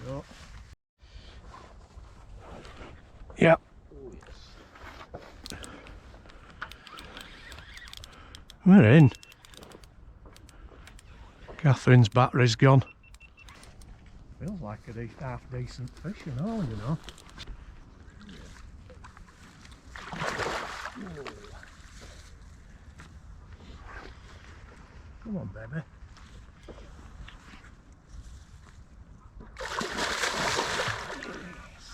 go. Yeah. Oh yes. We're in. Catherine's battery's gone. Feels like a half decent fish and all, you know. Come on, baby. Yes.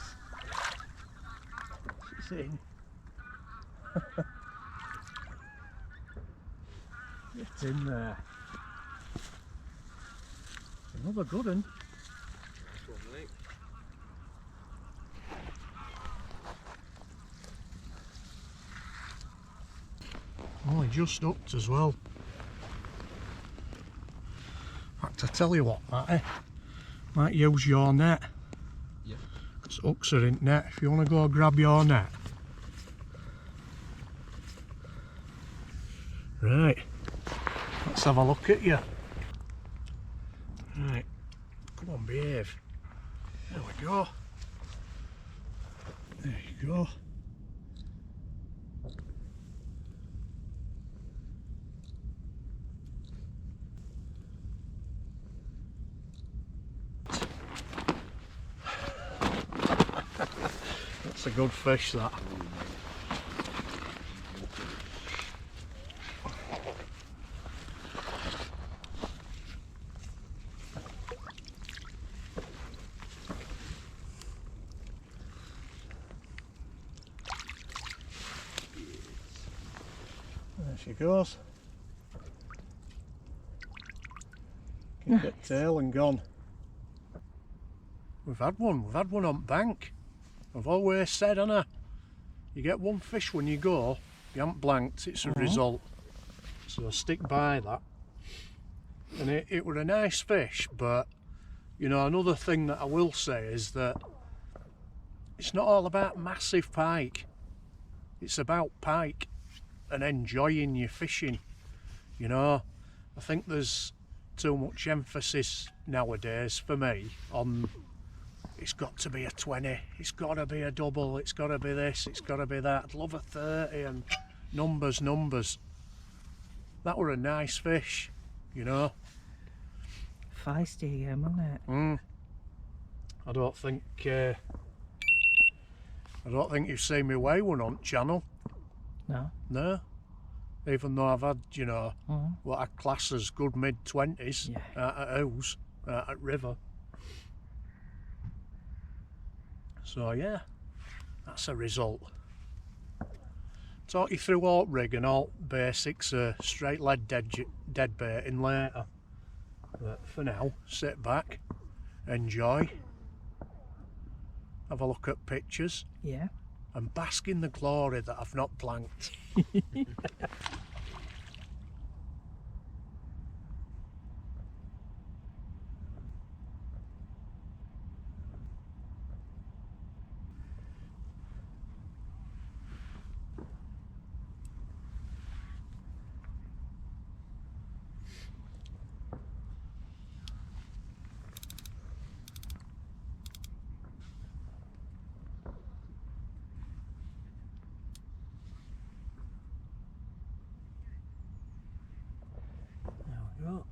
She's in. Get in there. Another good one. Nice one, mate. Oh, he just hooked as well. In fact, I tell you what, Matty, might use your net. Yeah. Because hooks are in net. If you want to go grab your net. Right, let's have a look at you. Right, come on, behave. There we go. There you go. That's a good fish, that. There she goes. Keep it tail and gone. We've had one on bank. I've always said, Anna, you get one fish when you go, you haven't blanked, it's a result. So stick by that. And it were a nice fish, but you know, another thing that I will say is that it's not all about massive pike. It's about pike and enjoying your fishing. You know, I think there's too much emphasis nowadays for me on it's got to be a 20, it's got to be a double, it's got to be this, it's got to be that. I'd love a 30 and numbers. That were a nice fish, you know. Feisty again, wasn't it? I don't think you've seen me weigh one on channel. No. No. Even though I've had, you know, what I class as good mid-20s at Ouse, at River. So yeah, that's a result. Talk you through alt rig and alt basics, straight lead dead baiting later. But for now, sit back, enjoy, have a look at pictures. Yeah. And bask in the glory that I've not blanked. There we go.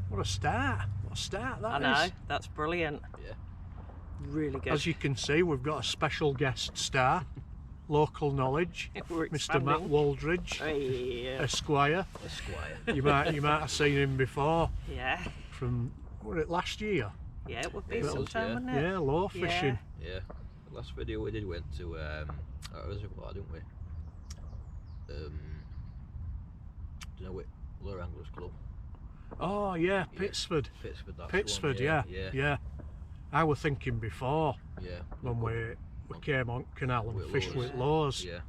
What a start! What a start that is! I know, that's brilliant. Yeah. Really good. As you can see, we've got a special guest star, local knowledge, We're Mr. expanding. Matt Waldridge, Yeah. Esquire. You might have seen him before Yeah. from, was it last year? Yeah, it would be It was, sometime, yeah. wouldn't it? Yeah, low Yeah. fishing. Yeah. The last video we did went to a reservoir, didn't we? Do you know it? Lure Anglers Club. Oh yeah, Pittsford. Pittsford, that's Pittsford, the one, yeah. I was thinking before Yeah. when we came on canal and With fished lures. with lures. Yeah.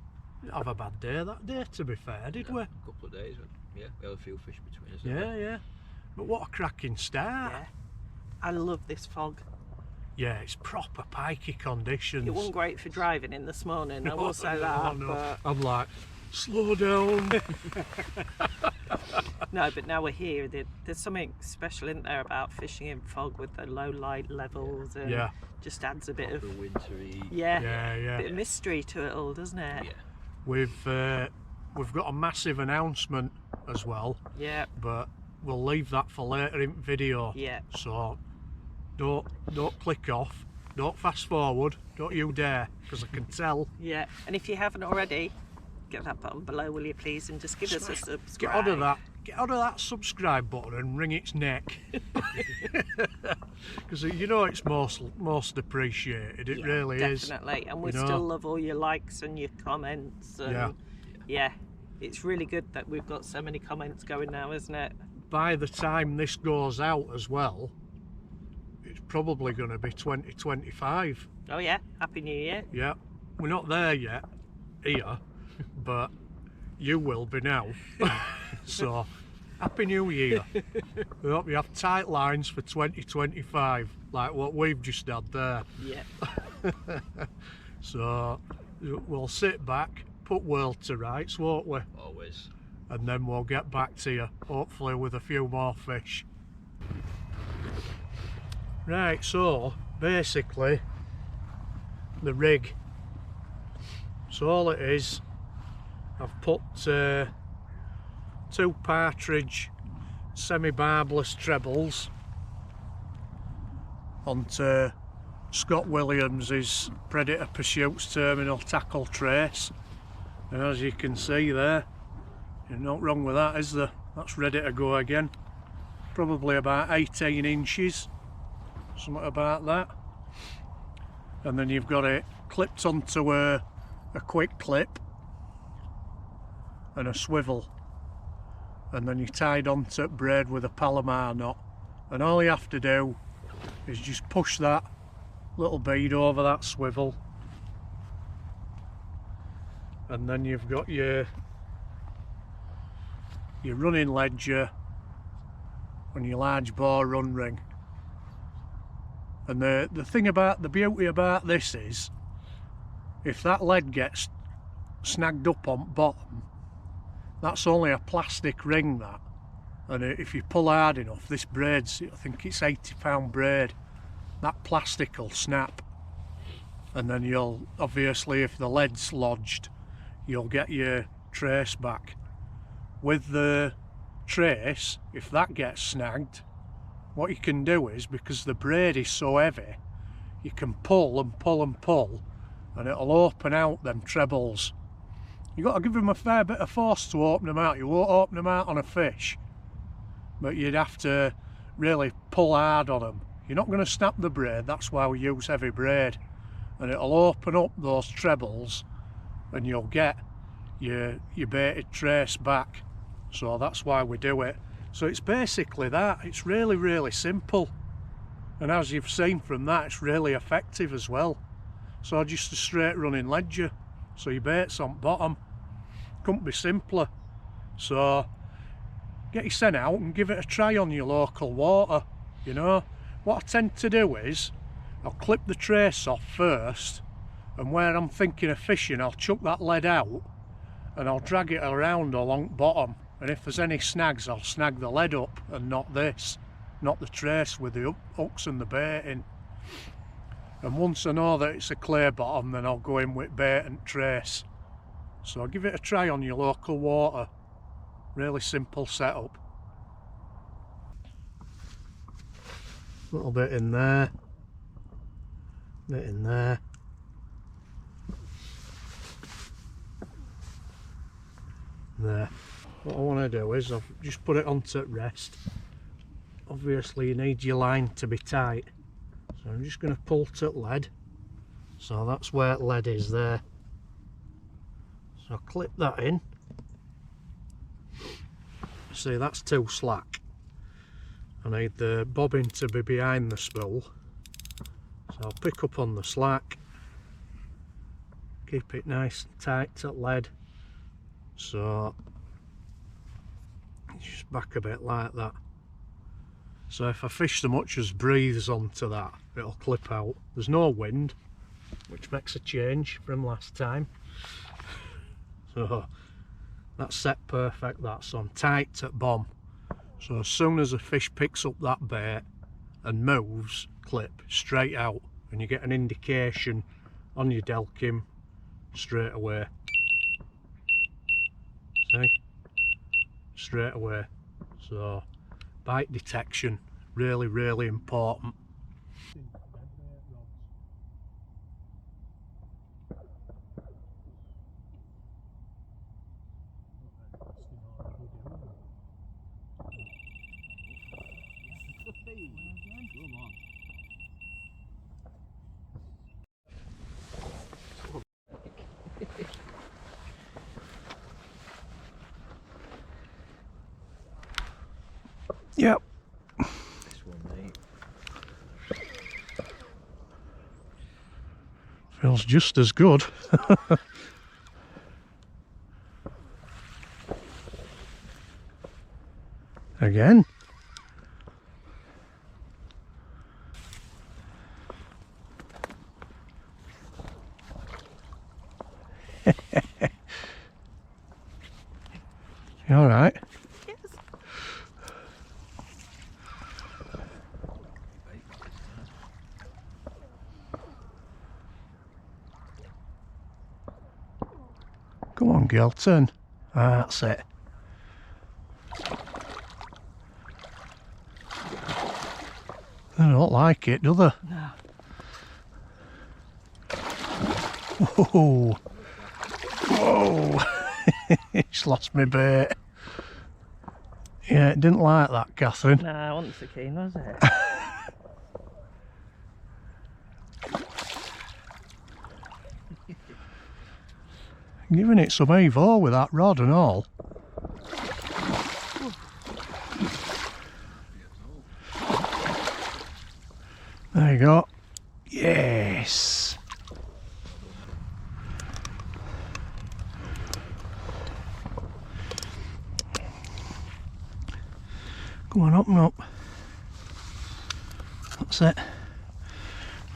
Didn't have a bad day that day, to be fair, did we? A couple of days. Yeah. We had a few fish between us. Yeah. But what a cracking start. Yeah. I love this fog. Yeah, it's proper pikey conditions. It wasn't great for driving in this morning, I will say that. No. But I'm like, slow down. No, but now we're here. There's something special, isn't there, about fishing in fog with the low light levels, and Yeah. just adds a bit of The wintry. Yeah. bit of mystery to it all, doesn't it? Yeah. We've got a massive announcement as well, Yeah. but we'll leave that for later in video. Yeah. So don't click off, don't fast forward, don't you dare, because I can tell. Yeah. And if you haven't already, get that button below, will you please, and just give us a subscribe. Get out of that subscribe button and wring its neck, because you know it's most appreciated. It really is. Definitely. And we You know? still love all your likes and your comments. And Yeah. it's really good that we've got so many comments going now, isn't it? By the time this goes out as well, it's probably going to be 2025. Oh yeah, Happy New Year. Yeah, we're not there yet here, but you will be now. So Happy New Year. We hope you have tight lines for 2025 like what we've just had there. Yeah. So we'll sit back, put world to rights, won't we? Always. And then we'll get back to you, hopefully with a few more fish. Right, so basically the rig. So all it is, I've put 2 partridge semi-barbless trebles onto Scott Williams's Predator Pursuits Terminal tackle trace, and as you can see there, there's not wrong with that, is there? That's ready to go again. Probably about 18 inches, something about that. And then you've got it clipped onto a quick clip and a swivel, and then you're tied onto the braid with a Palomar knot, and all you have to do is just push that little bead over that swivel, and then you've got your running ledger and your large bore run ring. And the beauty about this is, if that lead gets snagged up on bottom, that's only a plastic ring, that, and if you pull hard enough, this braid's, I think it's 80-pound braid, that plastic will snap, and then you'll, obviously if the lead's lodged, you'll get your trace back. With the trace, if that gets snagged, what you can do is, because the braid is so heavy, you can pull and pull and pull, and it'll open out them trebles. You've got to give them a fair bit of force to open them out. You won't open them out on a fish, but you'd have to really pull hard on them. You're not going to snap the braid, that's why we use heavy braid, and it'll open up those trebles and you'll get your baited trace back. So that's why we do it. So it's basically that. It's really simple, and as you've seen from that, it's really effective as well. So just a straight running ledger, so your bait's on bottom. Couldn't be simpler. So get your seine out and give it a try on your local water. You know what I tend to do is, I'll clip the trace off first, and where I'm thinking of fishing, I'll chuck that lead out and I'll drag it around along bottom, and if there's any snags, I'll snag the lead up and not the trace with the hooks and the bait in. And once I know that it's a clear bottom, then I'll go in with bait and trace. So give it a try on your local water. Really simple setup. A little bit in there, bit in there. There. What I want to do is, I've just put it onto rest. Obviously you need your line to be tight, so I'm just going to pull to lead. So that's where lead is there. So I'll clip that in. See, that's too slack. I need the bobbin to be behind the spool. So I'll pick up on the slack, keep it nice and tight to lead. So just back a bit like that. So if I fish so much as breathes onto that, it'll clip out. There's no wind, which makes a change from last time. So that's set perfect, that, so I'm tight at bomb. So as soon as a fish picks up that bait and moves, clip straight out, and you get an indication on your delkim straight away. See? Straight away. So bite detection, really, really important. Yep. This one, mate. Feels just as good. Again. You all right? Yes. Come on, girl, turn. Ah, that's it. They don't like it, do they? No. Whoa! Whoa! It's lost me bait. Yeah, it didn't like that, Catherine. No, I wasn't so keen, was it? Giving it some evo with that rod and all. There you go. Yes. Come on, up and up. That's it.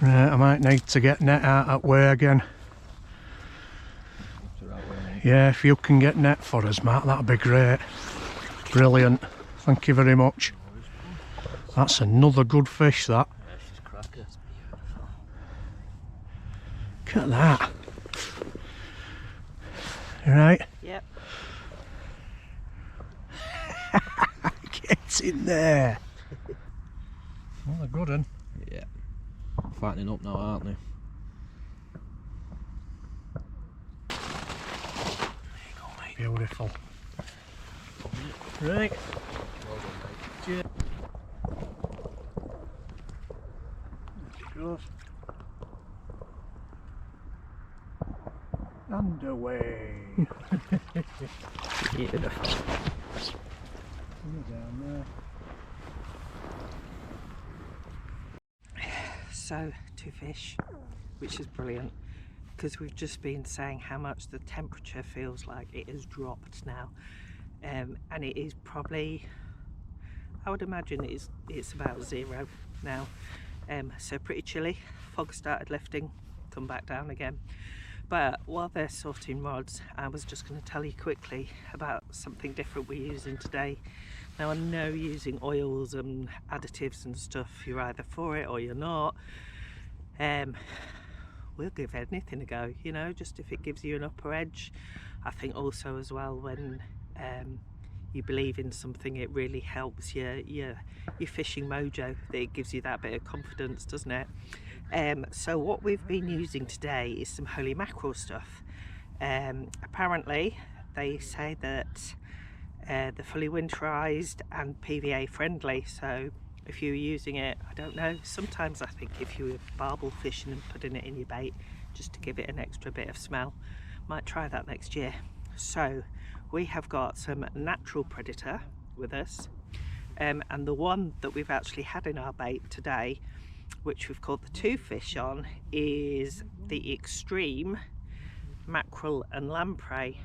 Right, I might need to get net out that way again. Yeah, if you can get net for us, Matt, that'd be great. Brilliant. Thank you very much. That's another good fish, that. Yeah, she's cracker. Look at that. You right? Yep. Get in there. Well, they're good, un. Yeah. Fattening up now, aren't they? Beautiful. Right. Cheers. Goes. And away. Beautiful. Down there. So, 2 fish, which is brilliant, because we've just been saying how much the temperature feels like it has dropped now, and it is probably, I would imagine it's about 0 now, so pretty chilly. Fog started lifting, come back down again. But while they're sorting rods, I was just going to tell you quickly about something different we're using today. Now, I know using oils and additives and stuff, you're either for it or you're not. We'll give anything a go, you know, just if it gives you an upper edge. I think also as well, when you believe in something, it really helps your fishing mojo. It gives you that bit of confidence, doesn't it? So what we've been using today is some holy mackerel stuff. Apparently they say that they're fully winterized and PVA friendly, so if you're using it, I don't know, sometimes I think if you were barbel fishing and putting it in your bait just to give it an extra bit of smell, might try that next year. So we have got some natural predator with us, and the one that we've actually had in our bait today, which we've called the 2 fish on, is the extreme mackerel and lamprey.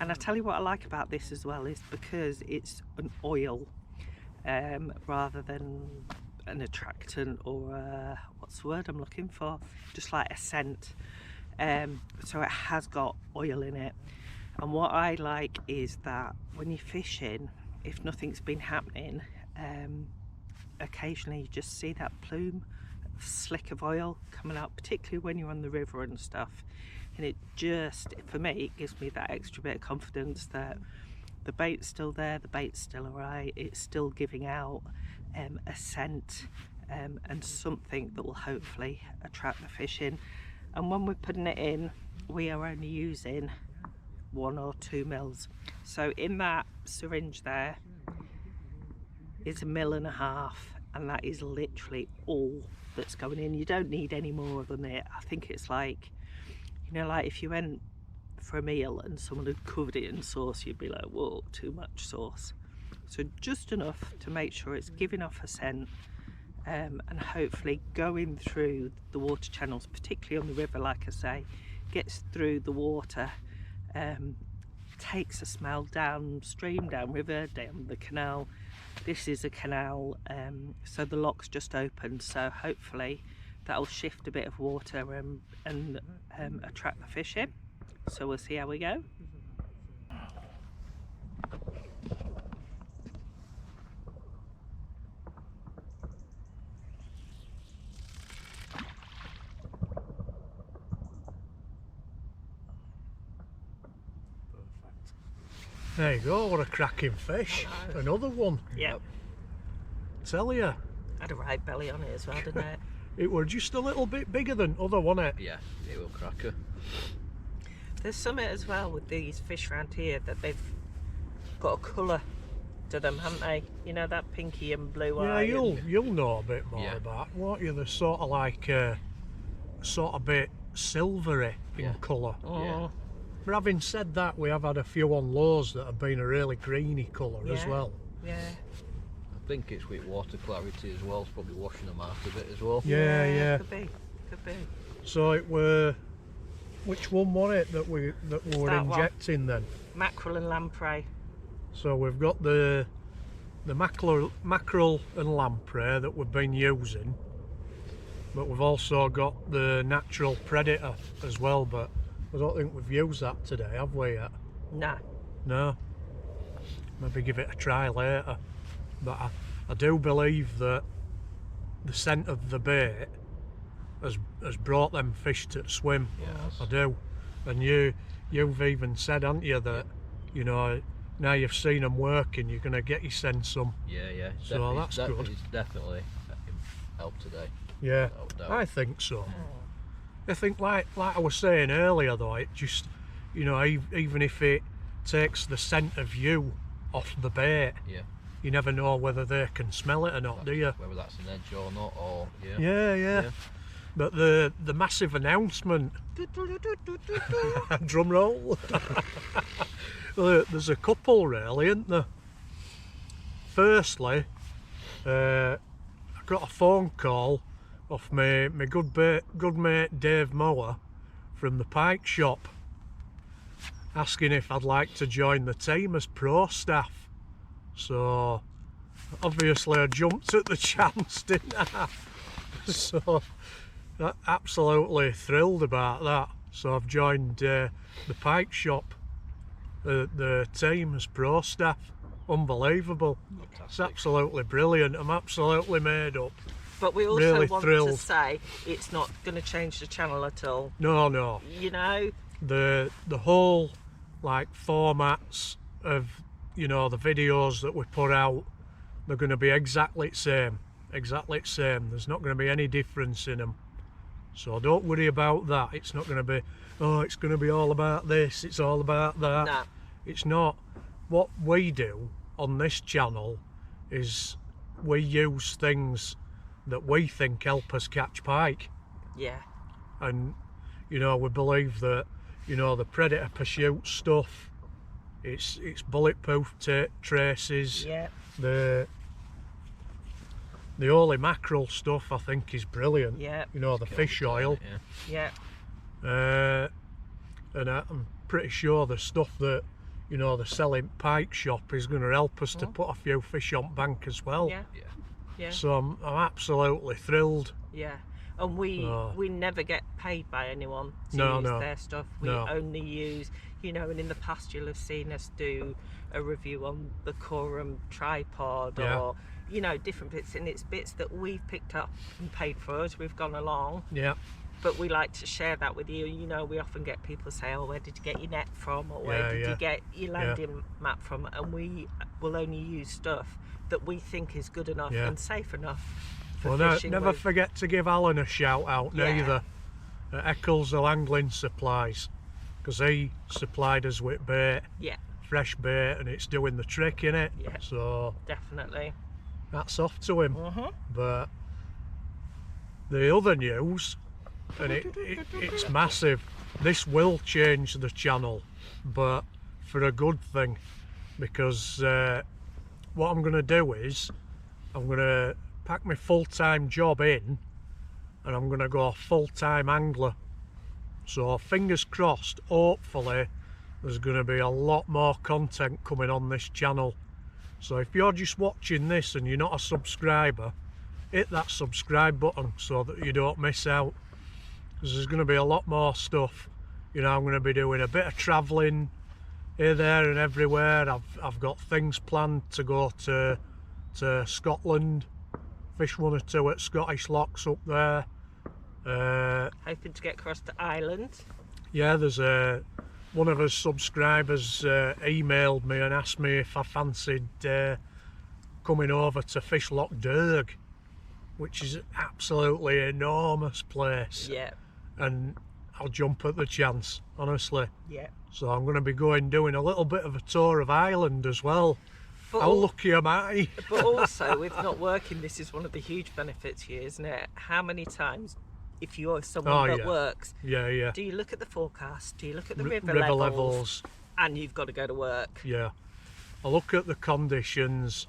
And I tell you what I like about this as well is because it's an oil rather than an attractant or what's the word I'm looking for, just like a scent. So it has got oil in it, and what I like is that when you're fishing, if nothing's been happening, occasionally you just see that plume, slick of oil coming out, particularly when you're on the river and stuff, and it just, for me, it gives me that extra bit of confidence that the bait's still there, the bait's still alright, it's still giving out a scent and something that will hopefully attract the fish in. And when we're putting it in, we are only using 1 or 2 mils. So in that syringe there is 1.5 mils, and that is literally all that's going in. You don't need any more than it. I think it's like, you know, like if you went for a meal and someone had covered it in sauce, you'd be like, whoa, too much sauce. So just enough to make sure it's giving off a scent, and hopefully going through the water channels, particularly on the river, like I say, gets through the water, takes the smell downstream, downriver, down the canal. This is a canal, so the lock's just opened, so hopefully that'll shift a bit of water and attract the fish in. So we'll see how we go. There you go, what a cracking fish. Another one. Yep. Tell you. Had a right belly on it as well, didn't it? It were just a little bit bigger than other, wasn't it? Yeah, it will cracker. There's something as well with these fish around here that they've got a colour to them, haven't they? You know, that pinky and blue eye. Yeah, you'll know a bit more Yeah. about, won't you? They're sort of like sort of bit silvery in Yeah. colour. Yeah. But having said that, we have had a few on lows that have been a really greeny colour as Yeah. well. Yeah. I think it's with water clarity as well, it's probably washing them out a bit as well. Yeah. Could be. Could be. So it were, which one was it that we were that one. injecting then? Mackerel and lamprey. So we've got the mackerel and lamprey that we've been using, but we've also got the natural predator as well, but I don't think we've used that today, have we yet? No. No. Maybe give it a try later. But I do believe that the scent of the bait has brought them fish to swim. Yes. I do. And you've even said, haven't you, that, you know, now you've seen them working, you're going to get your sense some. Yeah. So that's good. It's definitely helped today. Yeah, without doubt. I think so. I think, like I was saying earlier, though, it just, you know, even if it takes the scent of you off the bait, Yeah. you never know whether they can smell it or not, do you? Whether that's an edge or not, or Yeah. But the massive announcement, drum roll. There's a couple really, isn't there? Firstly, I got a phone call off my good mate Dave Mower from the Pike shop, asking if I'd like to join the team as pro staff. So obviously I jumped at the chance, didn't I? So absolutely thrilled about that. So I've joined the Pike shop, the team as pro staff. Unbelievable. Fantastic. It's absolutely brilliant. I'm absolutely made up. But we also Really want thrilled. to say it's not going to change the channel at all. No. You know? The whole like formats of, you know, the videos that we put out, they're going to be exactly the same. There's not going to be any difference in them. So don't worry about that. It's not going to be, oh, it's going to be all about this, it's all about that. No. It's not. What we do on this channel is we use things that we think help us catch pike. Yeah. And, you know, we believe that, you know, the predator pursuit stuff, it's bulletproof traces. Yeah. The holy mackerel stuff I think is brilliant. Yeah. You know, the fish oil. Yeah. And I'm pretty sure the stuff that, you know, the selling pike shop is going to help us to put a few fish on bank as well. Yeah. So I'm absolutely thrilled. Yeah. And we never get paid by anyone to use their stuff. We only use, you know, and in the past you'll have seen us do a review on the Corum tripod, Yeah. or you know, different bits, and it's bits that we've picked up and paid for as we've gone along. Yeah. But we like to share that with you. You know, we often get people say, oh, where did you get your net from, or where did you get your landing map from, and we will only use stuff that we think is good enough and safe enough for fishing. Never forget to give Alan a shout out neither at Eccles the Angling Supplies, because he supplied us with bait, fresh bait, and it's doing the trick, innit? So definitely that's off to him. But the other news, and it's massive, this will change the channel, but for a good thing, because what I'm going to do is I'm going to pack my full-time job in and I'm going to go full-time angler. So fingers crossed, hopefully there's going to be a lot more content coming on this channel. So if you're just watching this and you're not a subscriber, hit that subscribe button so that you don't miss out, because there's going to be a lot more stuff. You know, I'm going to be doing a bit of travelling here, there and everywhere. I've got things planned to go to Scotland, fish 1 or 2 at Scottish locks up there. Hoping to get across to Ireland. Yeah, there's one of us subscribers emailed me and asked me if I fancied coming over to fish Loch Derg, which is an absolutely enormous place. Yeah. And I'll jump at the chance, honestly. Yeah. So I'm going to be doing a little bit of a tour of Ireland as well. But how lucky am I? But also, with not working, this is one of the huge benefits here, isn't it? How many times, if you're someone that works, do you look at the forecast, do you look at the river levels, and you've got to go to work? Yeah. I look at the conditions,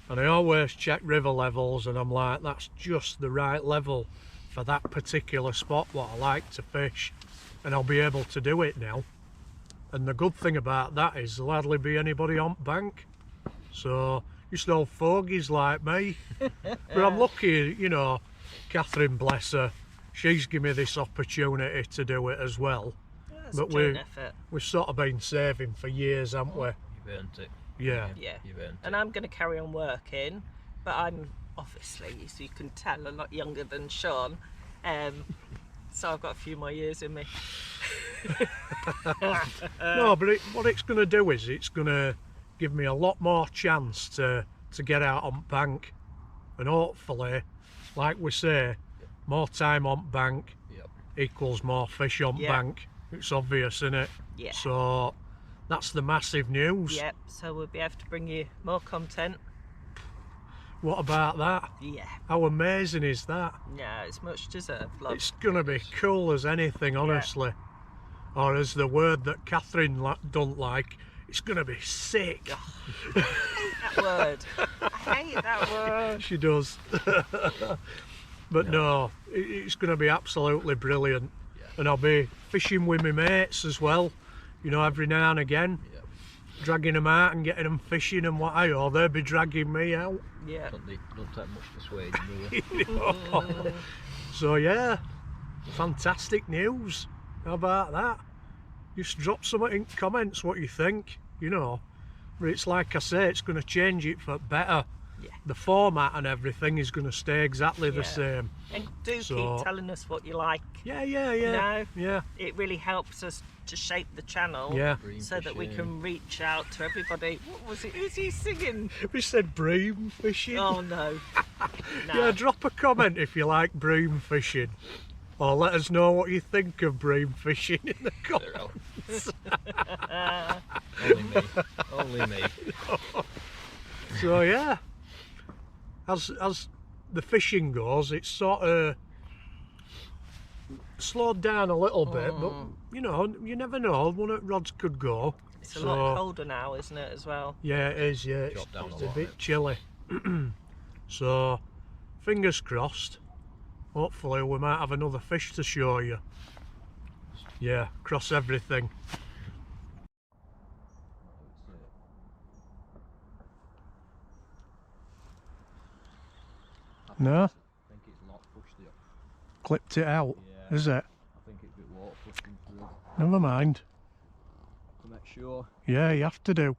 and I always check river levels, and I'm like, that's just the right level for that particular spot what I like to fish, and I'll be able to do it now. And the good thing about that is there'll hardly be anybody on bank, so just old fogies like me. But I'm lucky, you know, Catherine, bless her, she's given me this opportunity to do it as well. But we've sort of been saving for years, haven't we? You've earned it. Yeah. You've earned it. And I'm going to carry on working, but I'm obviously, so you can tell, a lot younger than Sean, so I've got a few more years in me. No, but what it's going to do is it's going to give me a lot more chance to get out on bank, and hopefully, like we say, more time on bank equals more fish on bank. It's obvious, isn't it? Yeah. So that's the massive news. Yep, so we'll be able to bring you more content. What about that? Yeah. How amazing is that? Yeah, it's much deserved, love. It's going to be cool as anything, honestly. Or as the word that Catherine don't like, it's going to be sick. That word. I hate that word. She does. But no, it's going to be absolutely brilliant. And I'll be fishing with my mates as well, you know, every now and again. Dragging them out and getting them fishing and what or they'll be dragging me out. Yeah. Don't take much persuading, really. So yeah, fantastic news. How about that? Just drop something in comments what you think, you know. But it's like I say, it's going to change it for better. Yeah. The format and everything is going to stay exactly the same. And do keep telling us what you like. Yeah. You know? Yeah. It really helps us to shape the channel so that we can reach out to everybody. What was it? Who's he singing? We said bream fishing. Oh no. Yeah, drop a comment if you like bream fishing. Or let us know what you think of bream fishing in the comments. Only me. So yeah, as the fishing goes, it's sort of slowed down a little bit, but you know, you never know, one of the rods could go. It's a lot colder now, isn't it, as well? Yeah, it is, yeah, it's a bit chilly. So fingers crossed, hopefully we might have another fish to show you. Yeah, cross everything. No? I think it's not pushed it. Clipped it out, is it? I think it's a bit water pushing through. Never mind. To make sure. Yeah, you have to do.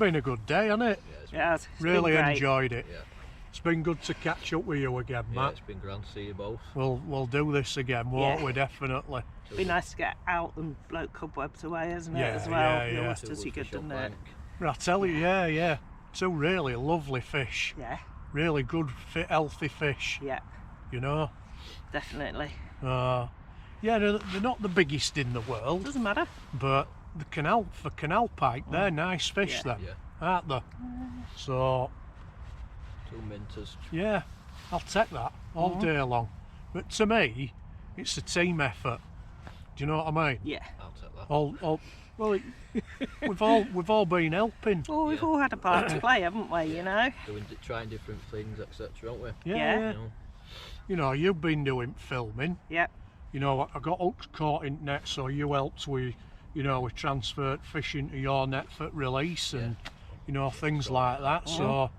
been a good day, hasn't it? Yeah, it's It has. It's been Really great. enjoyed it. Yeah. It's been good to catch up with you again, Yeah, Matt. it's been grand to see you both. We'll do this again, won't Yeah. we? Definitely. Be nice to get out and bloke cobwebs away, isn't it? Yeah, As well. yeah, It yeah. always Two does you good, fish on doesn't it? blank. I tell you, yeah. Two really lovely fish. Yeah. Really good, fit, healthy fish. Yeah. You know. Definitely. Yeah, they're not the biggest in the world, Doesn't matter. but the canal pike, they're nice fish, Yeah. then, Yeah. aren't they? So 2 minters. yeah, I'll take that all day long. But to me, it's a team effort. Do you know what I mean? Yeah. I'll take that. Well, we've all been helping. Well, we've all had a part to play, haven't we? You know. Trying different things, etc. Haven't we? Yeah. You know. You know, you've been doing filming. Yeah. You know, I got hooks caught in net, so you helped with, you know, we transferred fish into your net for release and, you know, things like that. So,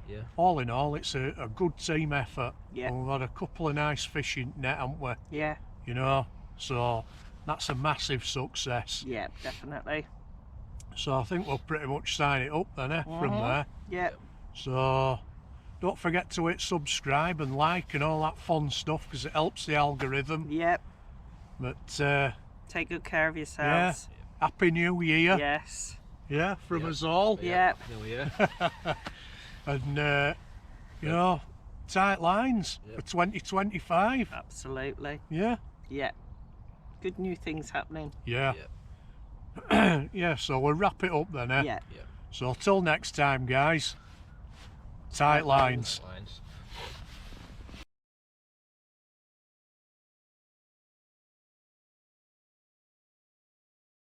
Yeah. all in all, it's a good team effort. Yeah. And we've had a couple of nice fish in net, haven't we? Yeah. You know, so that's a massive success. Yeah. Definitely. So I think we'll pretty much sign it up then, from there. Yeah. So don't forget to hit subscribe and like and all that fun stuff because it helps the algorithm. Yep. But Take good care of yourselves. Happy New Year. Yes. Yeah, from us all. Yep. No, yeah. And you know, tight lines for 2025. Absolutely. Yeah. Yeah. Good new things happening. Yeah. Yeah, so we'll wrap it up then, Yeah. Yeah. So till next time, guys. Tight lines. Lines.